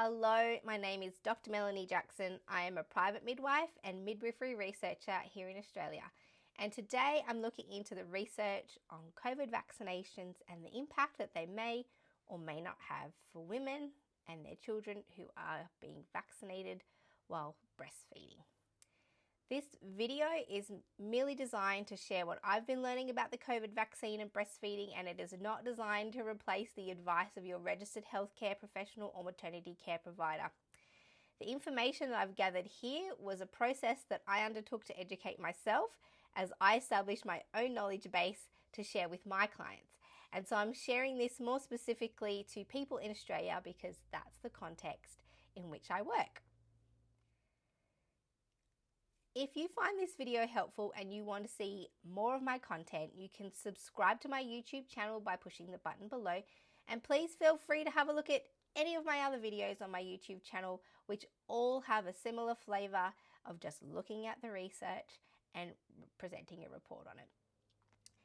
Hello, my name is Dr. Melanie Jackson. I am a private midwife and midwifery researcher here in Australia. And today I'm looking into the research on COVID vaccinations and the impact that they may or may not have for women and their children who are being vaccinated while breastfeeding. This video is merely designed to share what I've been learning about the COVID vaccine and breastfeeding, and it is not designed to replace the advice of your registered healthcare professional or maternity care provider. The information that I've gathered here was a process that I undertook to educate myself as I established my own knowledge base to share with my clients. And so I'm sharing this more specifically to people in Australia because that's the context in which I work. If you find this video helpful and you want to see more of my content, you can subscribe to my YouTube channel by pushing the button below. And please feel free to have a look at any of my other videos on my YouTube channel, which all have a similar flavor of just looking at the research and presenting a report on it.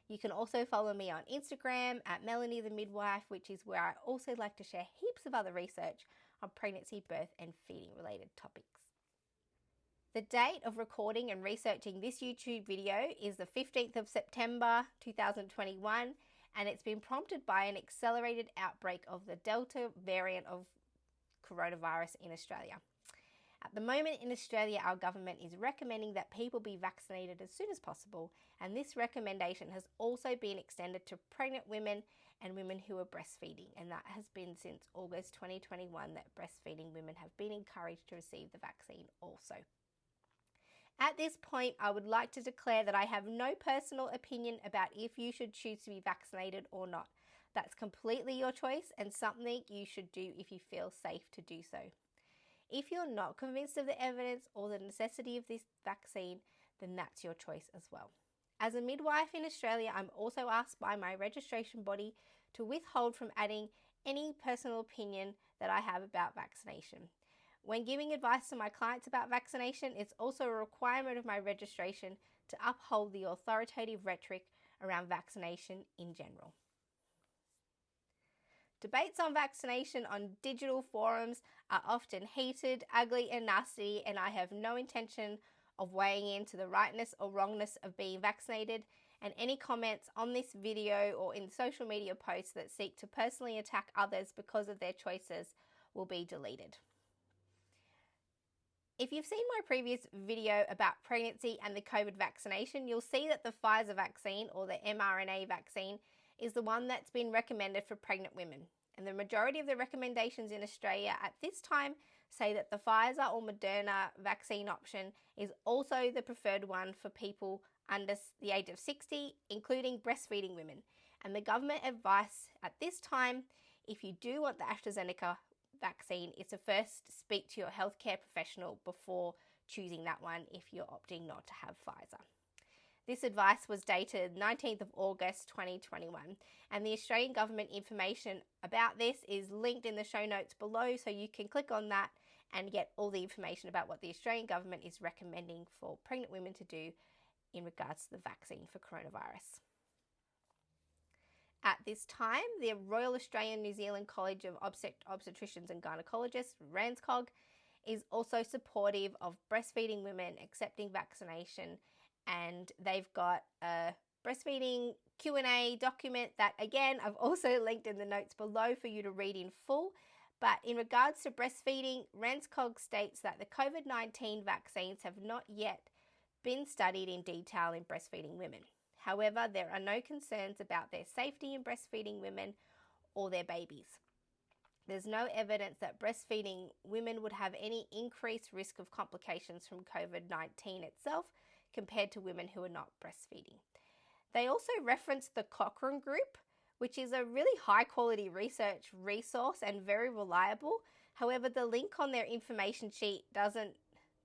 You can also follow me on Instagram at Melanie the Midwife, which is where I also like to share heaps of other research on pregnancy, birth, and feeding related topics. The date of recording and researching this YouTube video is the 15th of September 2021, and it's been prompted by an accelerated outbreak of the Delta variant of coronavirus in Australia. At the moment in Australia, our government is recommending that people be vaccinated as soon as possible, and this recommendation has also been extended to pregnant women and women who are breastfeeding, and that has been since August 2021 that breastfeeding women have been encouraged to receive the vaccine also. At this point, I would like to declare that I have no personal opinion about if you should choose to be vaccinated or not. That's completely your choice and something you should do if you feel safe to do so. If you're not convinced of the evidence or the necessity of this vaccine, then that's your choice as well. As a midwife in Australia, I'm also asked by my registration body to withhold from adding any personal opinion that I have about vaccination. When giving advice to my clients about vaccination, it's also a requirement of my registration to uphold the authoritative rhetoric around vaccination in general. Debates on vaccination on digital forums are often heated, ugly, and nasty, and I have no intention of weighing into the rightness or wrongness of being vaccinated, and any comments on this video or in social media posts that seek to personally attack others because of their choices will be deleted. If you've seen my previous video about pregnancy and the COVID vaccination, you'll see that the Pfizer vaccine, or the mRNA vaccine, is the one that's been recommended for pregnant women. And the majority of the recommendations in Australia at this time say that the Pfizer or Moderna vaccine option is also the preferred one for people under the age of 60, including breastfeeding women. And the government advice at this time, if you do want the AstraZeneca vaccine, is to first speak to your healthcare professional before choosing that one if you're opting not to have Pfizer. This advice was dated 19th of August 2021, and the Australian government information about this is linked in the show notes below, so you can click on that and get all the information about what the Australian government is recommending for pregnant women to do in regards to the vaccine for coronavirus. At this time, the Royal Australian New Zealand College of Obstetricians and Gynecologists, RANZCOG, is also supportive of breastfeeding women accepting vaccination, and they've got a breastfeeding Q&A document that, again, I've also linked in the notes below for you to read in full. But in regards to breastfeeding, RANZCOG states that the COVID-19 vaccines have not yet been studied in detail in breastfeeding women. However, there are no concerns about their safety in breastfeeding women or their babies. There's no evidence that breastfeeding women would have any increased risk of complications from COVID-19 itself compared to women who are not breastfeeding. They also reference the Cochrane Group, which is a really high quality research resource and very reliable. However, the link on their information sheet doesn't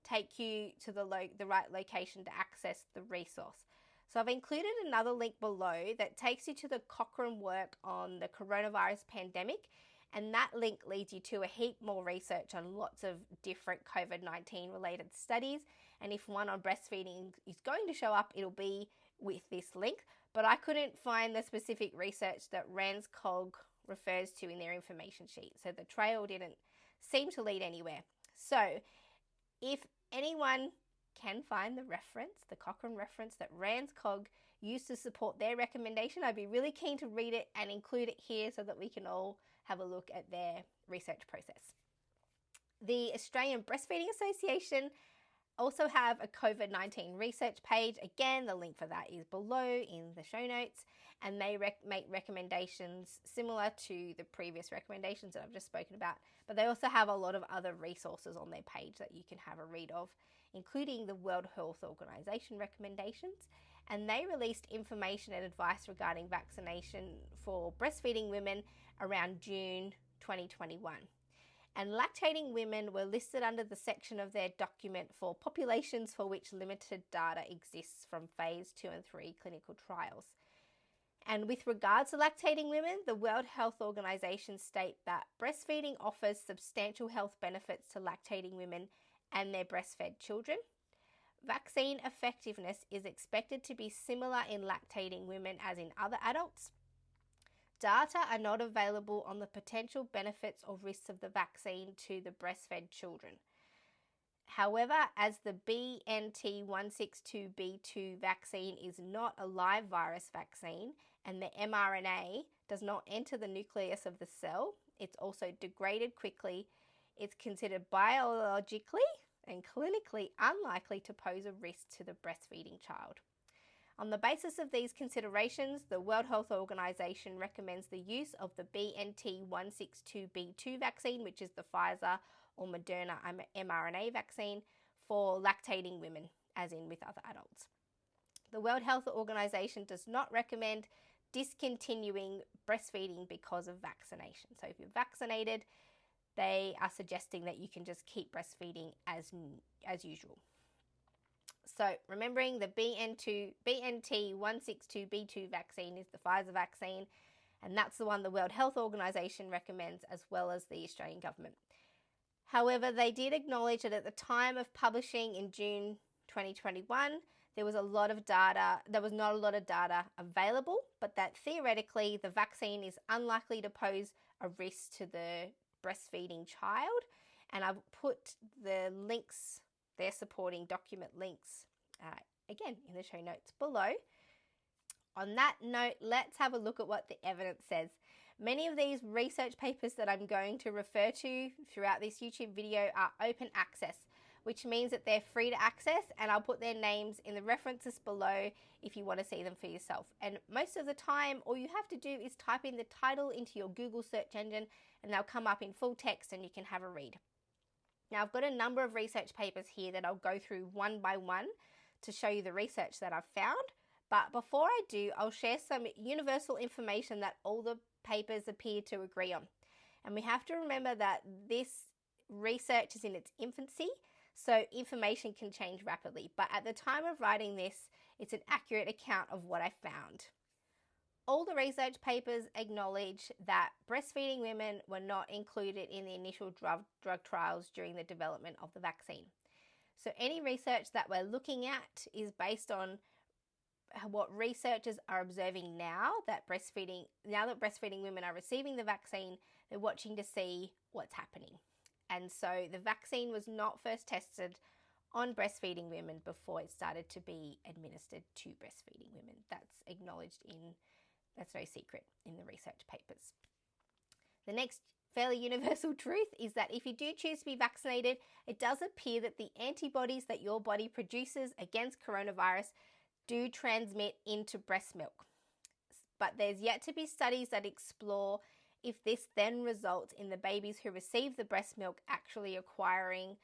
take you to the right location to access the resource. So I've included another link below that takes you to the Cochrane work on the coronavirus pandemic, and that link leads you to a heap more research on lots of different COVID-19 related studies. And if one on breastfeeding is going to show up, it'll be with this link. But I couldn't find the specific research that RANZCOG refers to in their information sheet. So the trail didn't seem to lead anywhere. So if anyone can find the reference, the Cochrane reference that RANZCOG used to support their recommendation, I'd be really keen to read it and include it here so that we can all have a look at their research process. The Australian Breastfeeding Association also have a COVID-19 research page. Again, the link for that is below in the show notes, and they make recommendations similar to the previous recommendations that I've just spoken about, but they also have a lot of other resources on their page that you can have a read of, including the World Health Organization recommendations, and they released information and advice regarding vaccination for breastfeeding women around June 2021. And lactating women were listed under the section of their document for populations for which limited data exists from phase 2 and 3 clinical trials. And with regards to lactating women, the World Health Organization state that breastfeeding offers substantial health benefits to lactating women and their breastfed children. Vaccine effectiveness is expected to be similar in lactating women as in other adults. Data are not available on the potential benefits or risks of the vaccine to the breastfed children. However, as the BNT162b2 vaccine is not a live virus vaccine and the mRNA does not enter the nucleus of the cell, it's also degraded quickly, it's considered biologically and clinically unlikely to pose a risk to the breastfeeding child. On the basis of these considerations, the World Health Organization recommends the use of the BNT162b2 vaccine, which is the Pfizer or Moderna mRNA vaccine, for lactating women, as in with other adults. The World Health Organization does not recommend discontinuing breastfeeding because of vaccination. So if you're vaccinated, they are suggesting that you can just keep breastfeeding as usual. So remembering the BNT162b2 vaccine is the Pfizer vaccine, and that's the one the World Health Organization recommends, as well as the Australian government. However, they did acknowledge that at the time of publishing in June 2021, there was not a lot of data available, but that theoretically the vaccine is unlikely to pose a risk to the breastfeeding child. And I've put the links, their supporting document links, again in the show notes below. On that note, let's have a look at what the evidence says. Many of these research papers that I'm going to refer to throughout this YouTube video are open access, which means that they're free to access, and I'll put their names in the references below if you want to see them for yourself. And most of the time, all you have to do is type in the title into your Google search engine and they'll come up in full text and you can have a read. Now, I've got a number of research papers here that I'll go through one by one to show you the research that I've found. But before I do, I'll share some universal information that all the papers appear to agree on. And we have to remember that this research is in its infancy, so information can change rapidly. But at the time of writing this, it's an accurate account of what I found. All the research papers acknowledge that breastfeeding women were not included in the initial drug trials during the development of the vaccine. So any research that we're looking at is based on what researchers are observing now that breastfeeding women are receiving the vaccine, they're watching to see what's happening. And so the vaccine was not first tested on breastfeeding women before it started to be administered to breastfeeding women. That's acknowledged that's no secret in the research papers. The next fairly universal truth is that if you do choose to be vaccinated, it does appear that the antibodies that your body produces against coronavirus do transmit into breast milk. But there's yet to be studies that explore if this then results in the babies who receive the breast milk actually acquiring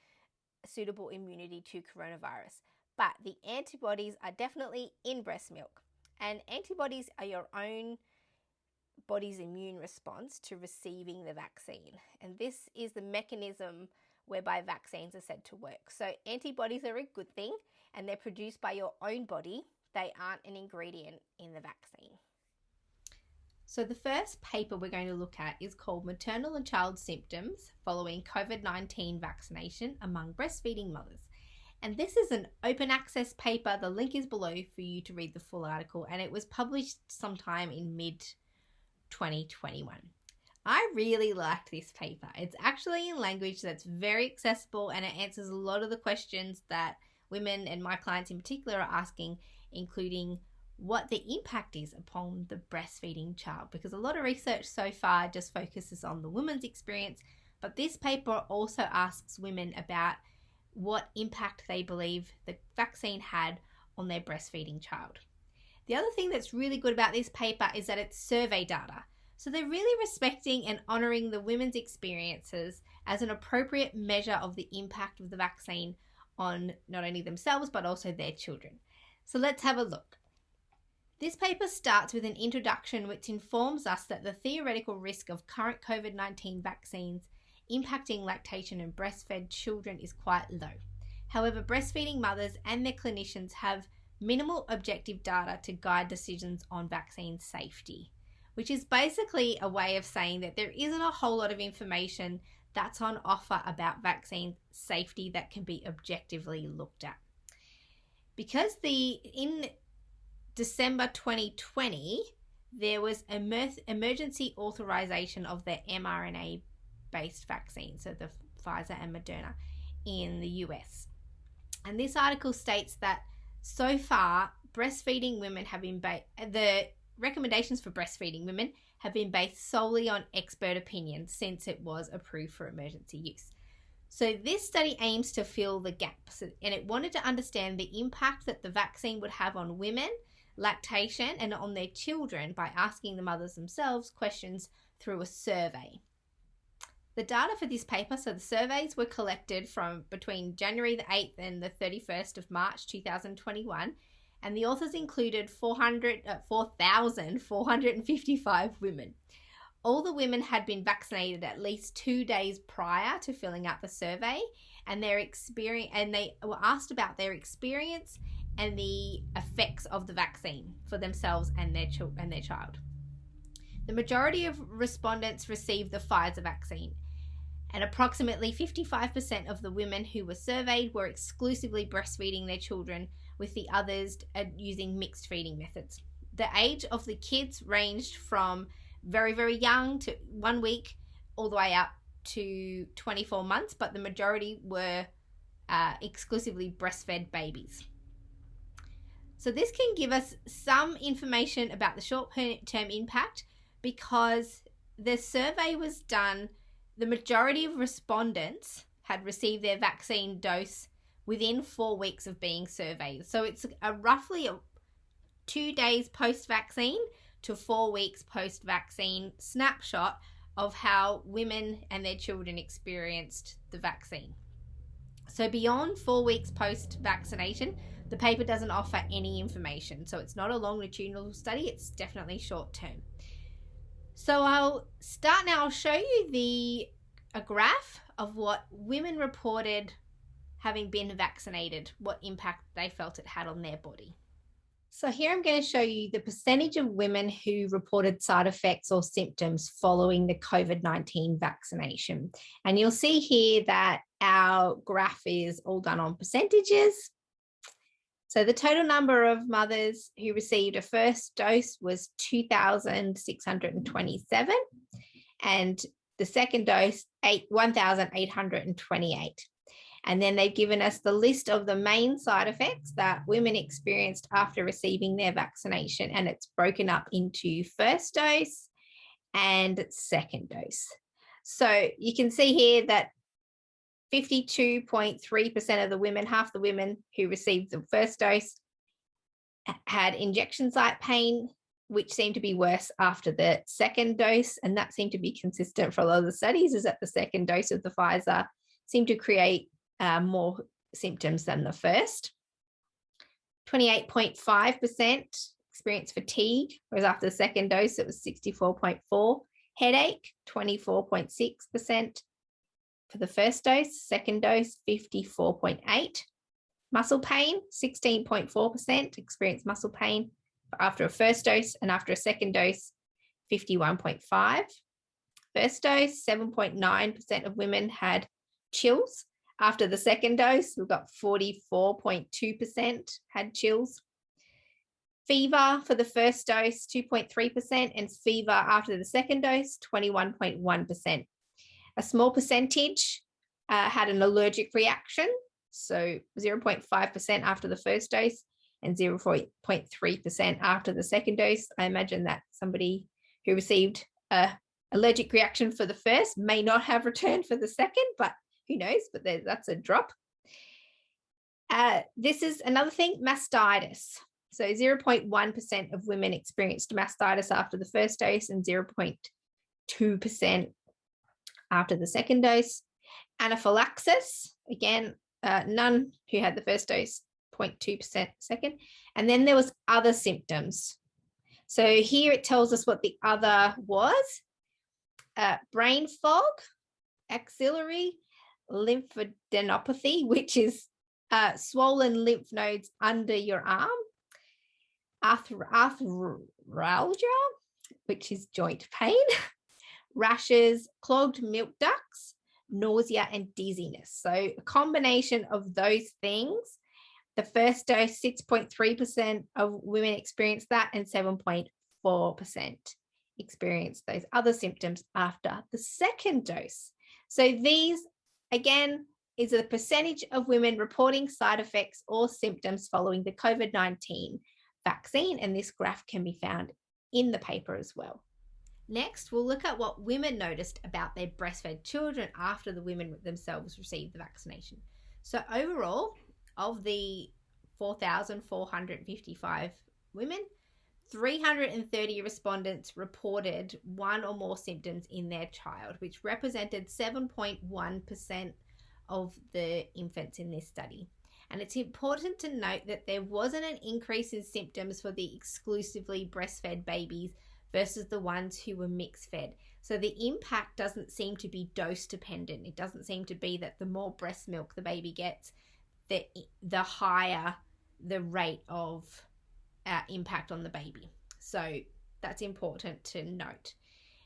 suitable immunity to coronavirus. But the antibodies are definitely in breast milk. And antibodies are your own body's immune response to receiving the vaccine. And this is the mechanism whereby vaccines are said to work. So antibodies are a good thing, and they're produced by your own body. They aren't an ingredient in the vaccine. So the first paper we're going to look at is called Maternal and Child Symptoms Following COVID-19 Vaccination Among Breastfeeding Mothers. And this is an open access paper. The link is below for you to read the full article, and it was published sometime in mid-2021. I really liked this paper. It's actually in language that's very accessible, and it answers a lot of the questions that women and my clients in particular are asking, including what the impact is upon the breastfeeding child, because a lot of research so far just focuses on the woman's experience, but this paper also asks women about what impact they believe the vaccine had on their breastfeeding child. The other thing that's really good about this paper is that it's survey data. So they're really respecting and honouring the women's experiences as an appropriate measure of the impact of the vaccine on not only themselves but also their children. So let's have a look. This paper starts with an introduction which informs us that the theoretical risk of current COVID-19 vaccines impacting lactation and breastfed children is quite low. However, breastfeeding mothers and their clinicians have minimal objective data to guide decisions on vaccine safety, which is basically a way of saying that there isn't a whole lot of information that's on offer about vaccine safety that can be objectively looked at. Because in December 2020, there was emergency authorization of the mRNA-based vaccine, so the Pfizer and Moderna in the US. And this article states that so far, breastfeeding women have been the recommendations for breastfeeding women have been based solely on expert opinion since it was approved for emergency use. So this study aims to fill the gaps, and it wanted to understand the impact that the vaccine would have on women, lactation, and on their children by asking the mothers themselves questions through a survey. The data for this paper, so the surveys were collected from between January the 8th and the 31st of March 2021, and the authors included 4,455 women. All the women had been vaccinated at least 2 days prior to filling out the survey, and they were asked about their experience and the effects of the vaccine for themselves and their child. The majority of respondents received the Pfizer vaccine, and approximately 55% of the women who were surveyed were exclusively breastfeeding their children, with the others using mixed feeding methods. The age of the kids ranged from very, very young to 1 week all the way up to 24 months, but the majority were exclusively breastfed babies. So this can give us some information about the short-term impact, because the survey was done, the majority of respondents had received their vaccine dose within 4 weeks of being surveyed. So it's roughly 2 days post-vaccine to 4 weeks post-vaccine snapshot of how women and their children experienced the vaccine. So beyond 4 weeks post-vaccination, the paper doesn't offer any information. So it's not a longitudinal study, it's definitely short-term. So I'll start now. I'll show you a graph of what women reported having been vaccinated, what impact they felt it had on their body. So here I'm going to show you the percentage of women who reported side effects or symptoms following the COVID-19 vaccination. And you'll see here that our graph is all done on percentages. So the total number of mothers who received a first dose was 2,627, and the second dose, 1,828. And then they've given us the list of the main side effects that women experienced after receiving their vaccination, and it's broken up into first dose and second dose. So you can see here that 52.3% of the women, half the women who received the first dose, had injection site pain, which seemed to be worse after the second dose. And that seemed to be consistent for a lot of the studies, is that the second dose of the Pfizer seemed to create more symptoms than the first. 28.5% experienced fatigue, whereas after the second dose, it was 64.4%. Headache, 24.6%. For the first dose, second dose, 54.8%. Muscle pain, 16.4% experienced muscle pain after a first dose, and after a second dose, 51.5%. First dose, 7.9% of women had chills. After the second dose, we've got 44.2% had chills. Fever for the first dose, 2.3%, and fever after the second dose, 21.1%. A small percentage had an allergic reaction, so 0.5% after the first dose and 0.3% after the second dose. I imagine that somebody who received an allergic reaction for the first may not have returned for the second, but who knows, but that's a drop. This is another thing, mastitis. So 0.1% of women experienced mastitis after the first dose and 0.2% after the second dose. Anaphylaxis, again, none who had the first dose, 0.2% second. And then there was other symptoms. So here it tells us what the other was. Brain fog, axillary lymphadenopathy, which is swollen lymph nodes under your arm. Arthralgia, which is joint pain. Rashes, clogged milk ducts, nausea, and dizziness. So a combination of those things. The first dose, 6.3% of women experienced that, and 7.4% experienced those other symptoms after the second dose. So these, again, is a percentage of women reporting side effects or symptoms following the COVID-19 vaccine, and this graph can be found in the paper as well. Next, we'll look at what women noticed about their breastfed children after the women themselves received the vaccination. So overall, of the 4,455 women, 330 respondents reported one or more symptoms in their child, which represented 7.1% of the infants in this study. And it's important to note that there wasn't an increase in symptoms for the exclusively breastfed babies versus the ones who were mixed fed. So the impact doesn't seem to be dose dependent. It doesn't seem to be that the more breast milk the baby gets, the higher the rate of impact on the baby. So that's important to note.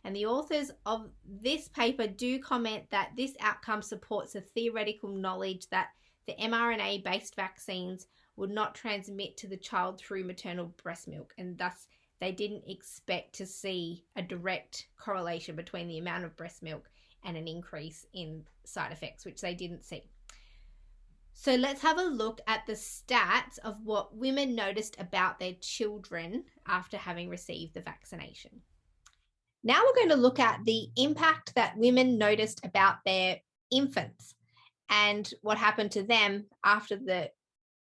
And the authors of this paper do comment that this outcome supports a theoretical knowledge that the mRNA-based vaccines would not transmit to the child through maternal breast milk, and thus they didn't expect to see a direct correlation between the amount of breast milk and an increase in side effects, which they didn't see. So let's have a look at the stats of what women noticed about their children after having received the vaccination. Now we're going to look at the impact that women noticed about their infants and what happened to them after the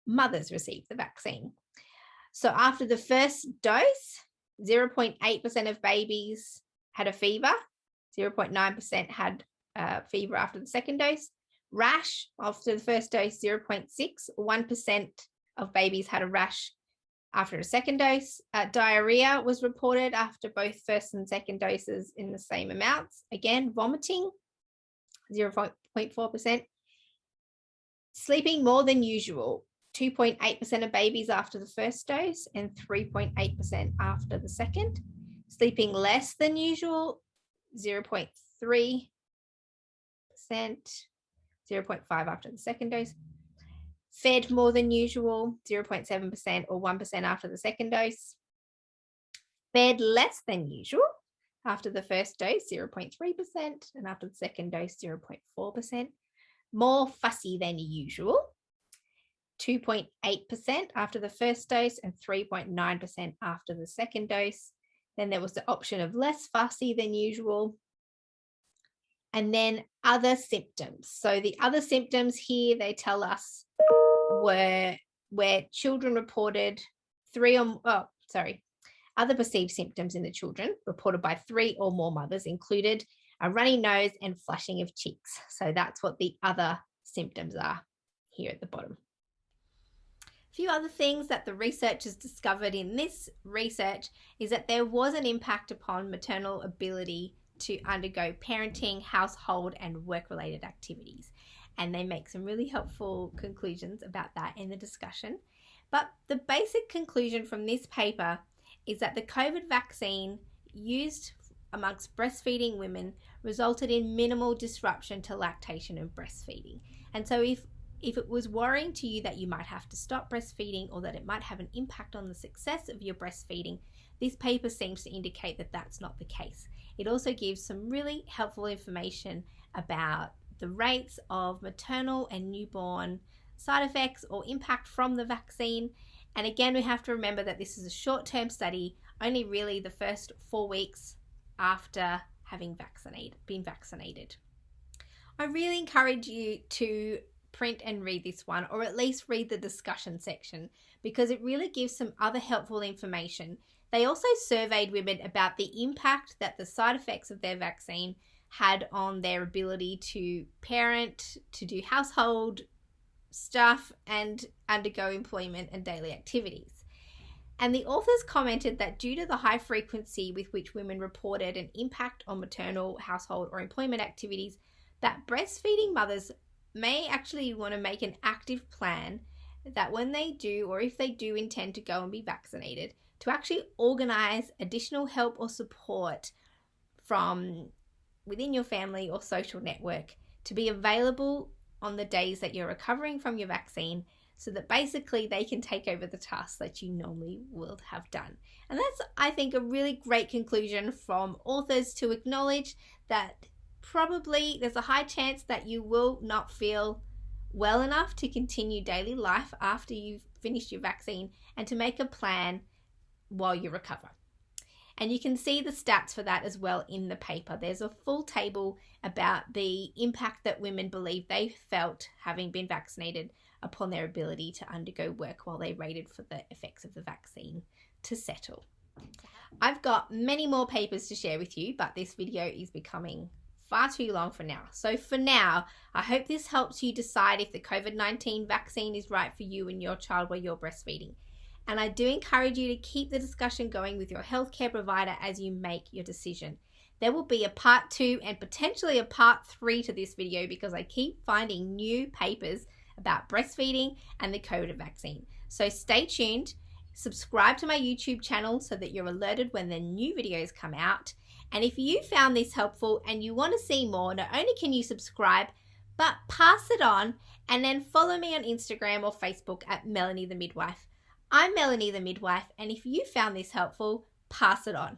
mothers received the vaccine. So after the first dose, 0.8% of babies had a fever, 0.9% had fever after the second dose. Rash after the first dose, 0.6%, 1% of babies had a rash after a second dose. Diarrhea was reported after both first and second doses in the same amounts. Again, vomiting, 0.4%. Sleeping more than usual, 2.8% of babies after the first dose and 3.8% after the second. Sleeping less than usual, 0.3%, 0.5% after the second dose. Fed more than usual, 0.7% or 1% after the second dose. Fed less than usual after the first dose, 0.3%, and after the second dose, 0.4%. More fussy than usual, 2.8% after the first dose and 3.9% after the second dose. Then there was the option of less fussy than usual. And then other symptoms. So the other symptoms here, they tell us, were where children reported other perceived symptoms in the children reported by 3 or more mothers included a runny nose and flushing of cheeks. So that's what the other symptoms are here at the bottom. A few other things that the researchers discovered in this research is that there was an impact upon maternal ability to undergo parenting, household, and work-related activities. And they make some really helpful conclusions about that in the discussion. But the basic conclusion from this paper is that the COVID vaccine used amongst breastfeeding women resulted in minimal disruption to lactation and breastfeeding. And so if if it was worrying to you that you might have to stop breastfeeding or that it might have an impact on the success of your breastfeeding, this paper seems to indicate that that's not the case. It also gives some really helpful information about the rates of maternal and newborn side effects or impact from the vaccine. And again, we have to remember that this is a short-term study, only really the first 4 weeks after having been vaccinated. I really encourage you to print and read this one, or at least read the discussion section, because it really gives some other helpful information. They also surveyed women about the impact that the side effects of their vaccine had on their ability to parent, to do household stuff, and undergo employment and daily activities. And the authors commented that due to the high frequency with which women reported an impact on maternal, household, or employment activities, that breastfeeding mothers may actually want to make an active plan that when they do, or if they do intend to go and be vaccinated, to actually organize additional help or support from within your family or social network to be available on the days that you're recovering from your vaccine, so that basically they can take over the tasks that you normally would have done. And that's, I think, a really great conclusion from authors, to acknowledge that probably there's a high chance that you will not feel well enough to continue daily life after you've finished your vaccine, and to make a plan while you recover. And you can see the stats for that as well in the paper. There's a full table about the impact that women believe they felt having been vaccinated upon their ability to undergo work while they waited for the effects of the vaccine to settle. I've got many more papers to share with you, but this video is becoming far too long for now. So for now, I hope this helps you decide if the COVID-19 vaccine is right for you and your child while you're breastfeeding. And I do encourage you to keep the discussion going with your healthcare provider as you make your decision. There will be a part 2 and potentially a part 3 to this video, because I keep finding new papers about breastfeeding and the COVID vaccine. So stay tuned, subscribe to my YouTube channel so that you're alerted when the new videos come out. And if you found this helpful and you want to see more, not only can you subscribe, but pass it on, and then follow me on Instagram or Facebook at Melanie the Midwife. I'm Melanie the Midwife, and if you found this helpful, pass it on.